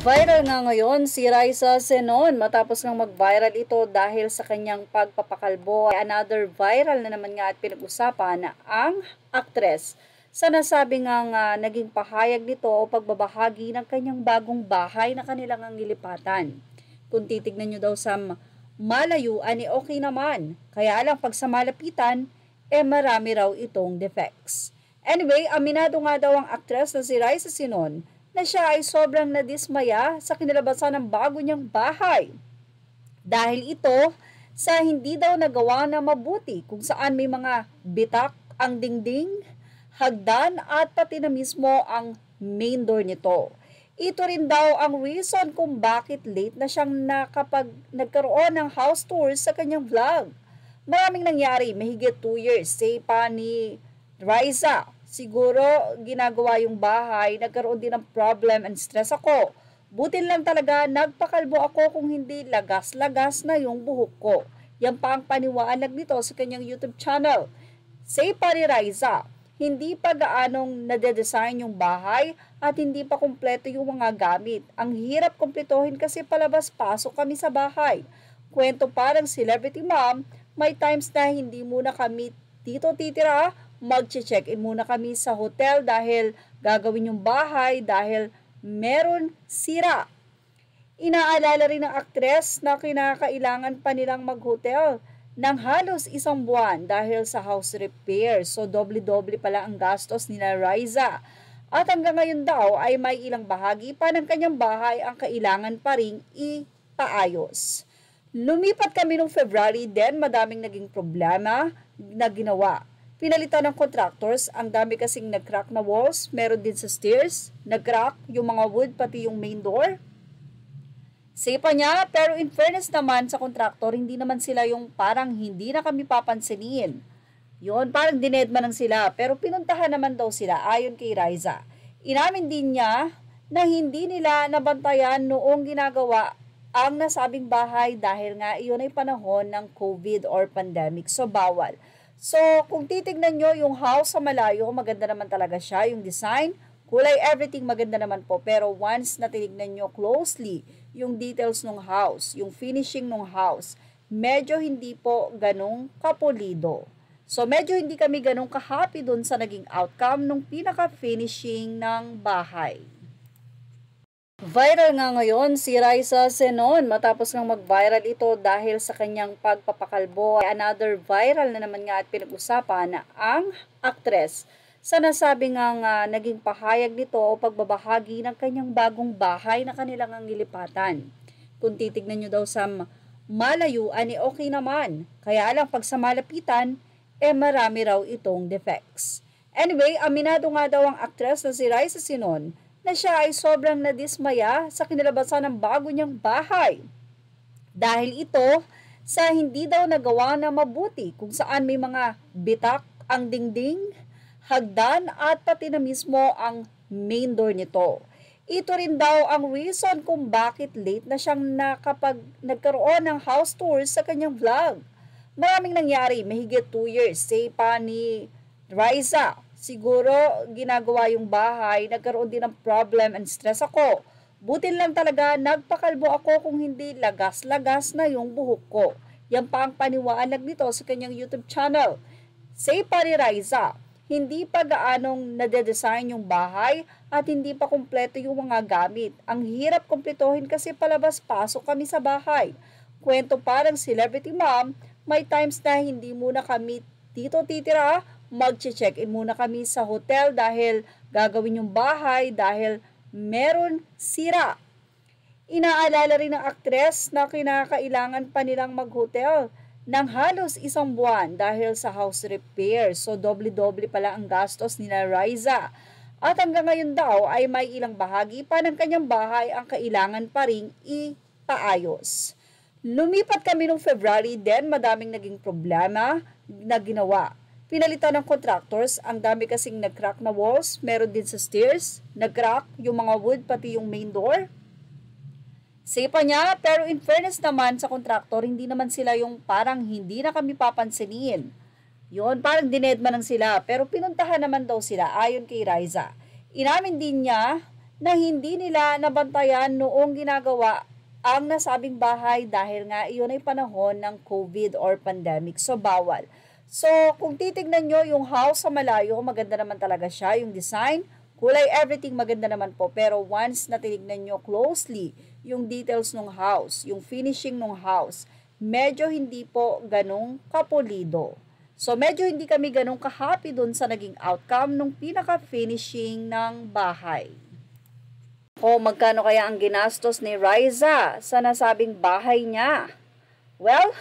Viral nga ngayon si Raisa Zenon matapos ngang mag-viral ito dahil sa kanyang pagpapakalbo. Another viral na naman nga at pinag-usapan na ang aktres sa nasabi ngang naging pahayag nito o pagbabahagi ng kanyang bagong bahay na kanilang ang nilipatan. Kung titignan nyo daw sa malayuan okay naman, kaya lang pag sa malapitan, marami raw itong defects. Anyway, aminado nga daw ang aktres na si Raisa Zenon na siya ay sobrang nadismaya sa kinalabasan ng bago niyang bahay. Dahil ito sa hindi daw nagawa na mabuti kung saan may mga bitak ang dingding, hagdan at pati na mismo ang main door nito. Ito rin daw ang reason kung bakit late na siyang nagkaroon ng house tours sa kanyang vlog. Maraming nangyari, mahigit 2 years, say pa ni Raisa. Siguro ginagawa yung bahay, nagkaroon din ng problem and stress ako. Butin lang talaga, nagpakalbo ako kung hindi lagas-lagas na yung buhok ko. Yan pa ang paniwalag nito sa kanyang YouTube channel. Say pa ni Raisa, hindi pa gaanong nade-design yung bahay at hindi pa kumpleto yung mga gamit. Ang hirap kumpletuhin kasi palabas-pasok kami sa bahay. Kwento parang celebrity mom, may times na hindi muna kami dito titira, mag-check-in muna kami sa hotel dahil gagawin yung bahay dahil meron sira. Inaalala rin ng aktres na kinakailangan pa nilang mag-hotel ng halos 1 buwan dahil sa house repair. So doble-doble pala ang gastos nila Raisa. At hanggang ngayon daw ay may ilang bahagi pa ng kanyang bahay ang kailangan pa ring ipaayos. Lumipat kami noong February, then madaming naging problema na ginawa. Pinalitan ng contractors, ang dami kasing nag-crack na walls, meron din sa stairs, nag-crack yung mga wood, pati yung main door. Say pa niya, pero in fairness naman sa contractor, hindi naman sila yung parang hindi na kami papansinin. Yun, parang dinedma lang sila, pero pinuntahan naman daw sila ayon kay Raisa. Inamin din niya na hindi nila nabantayan noong ginagawa ang nasabing bahay dahil nga iyon ay panahon ng COVID or pandemic, so bawal. So, kung titignan nyo yung house sa malayo, maganda naman talaga siya. Yung design, kulay, everything maganda naman po. Pero once na tinignan nyo closely yung details ng house, yung finishing ng house, medyo hindi po ganong kapulido. So, medyo hindi kami ganong ka-happy dun sa naging outcome nung pinaka-finishing ng bahay. Viral nga ngayon si Raisa Zenon matapos ngang mag-viral ito dahil sa kanyang pagpapakalbo. Another viral na naman nga at pinag-usapan na ang aktres sa nasabi ngang naging pahayag nito o pagbabahagi ng kanyang bagong bahay na kanilang ang nilipatan. Kung titignan nyo daw sa malayuan okay naman, kaya lang pag sa malapitan, marami raw itong defects. Anyway, aminado nga daw ang aktres na si Raisa Zenon na siya ay sobrang nadismaya sa kinalabasan ng bago niyang bahay. Dahil ito sa hindi daw nagawa na mabuti kung saan may mga bitak ang dingding, hagdan at pati na mismo ang main door nito. Ito rin daw ang reason kung bakit late na siyang nagkaroon ng house tours sa kanyang vlog. Maraming nangyari, mahigit 2 years, say pa ni Raisa. Siguro ginagawa yung bahay, nagkaroon din ng problem and stress ako. Butin lang talaga, nagpakalbo ako kung hindi lagas-lagas na yung buhok ko. Yan pa ang paniwalag nito sa kanyang YouTube channel. Say pa ni Raisa, hindi pa gaanong nade-design yung bahay at hindi pa kumpleto yung mga gamit. Ang hirap kumpletuhin kasi palabas-pasok kami sa bahay. Kwento parang celebrity mom, may times na hindi muna kami dito titira, mag-check-in muna kami sa hotel dahil gagawin yung bahay dahil meron sira. Inaalala rin ng aktres na kinakailangan pa nilang mag-hotel ng halos 1 buwan dahil sa house repair. So doble-doble pala ang gastos nila Raisa. At hanggang ngayon daw ay may ilang bahagi pa ng kanyang bahay ang kailangan pa ring ipaayos. Lumipat kami noong February, then madaming naging problema na ginawa. Pinalitan ng contractors, ang dami kasing nag-crack na walls, meron din sa stairs, nag-crack yung mga wood, pati yung main door. Say pa niya, pero in fairness naman sa contractor, hindi naman sila yung parang hindi na kami papansinin. Yun, parang dinedma lang sila, pero pinuntahan naman daw sila ayon kay Raisa. Inamin din niya na hindi nila nabantayan noong ginagawa ang nasabing bahay dahil nga iyon ay panahon ng COVID or pandemic. So, bawal. So, kung titignan nyo yung house sa malayo, maganda naman talaga siya. Yung design, kulay, everything maganda naman po. Pero once na tinignan nyo closely yung details ng house, yung finishing ng house, medyo hindi po ganong kapulido. So, medyo hindi kami ganong ka-happy dun sa naging outcome nung pinaka-finishing ng bahay. O magkano kaya ang ginastos ni Riza sa nasabing bahay niya? Well,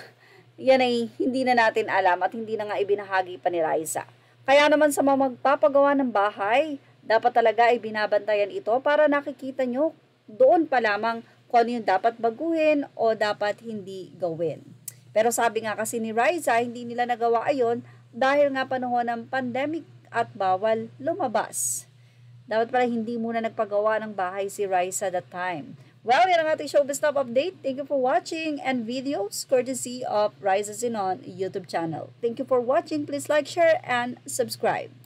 yan ay hindi na natin alam at hindi na nga ibinahagi pa ni Riza. Kaya naman sa mga magpapagawa ng bahay, dapat talaga ay binabantayan ito para nakikita nyo doon pa lamang kung ano yung dapat baguhin o dapat hindi gawin. Pero sabi nga kasi ni Riza, hindi nila nagawa ayon dahil nga panahon ng pandemic at bawal lumabas. Dapat pala hindi muna nagpagawa ng bahay si Riza that time. Well, yan ang ating showbiz top update. Thank you for watching and videos courtesy of Riza Zenon YouTube channel. Thank you for watching. Please like, share, and subscribe.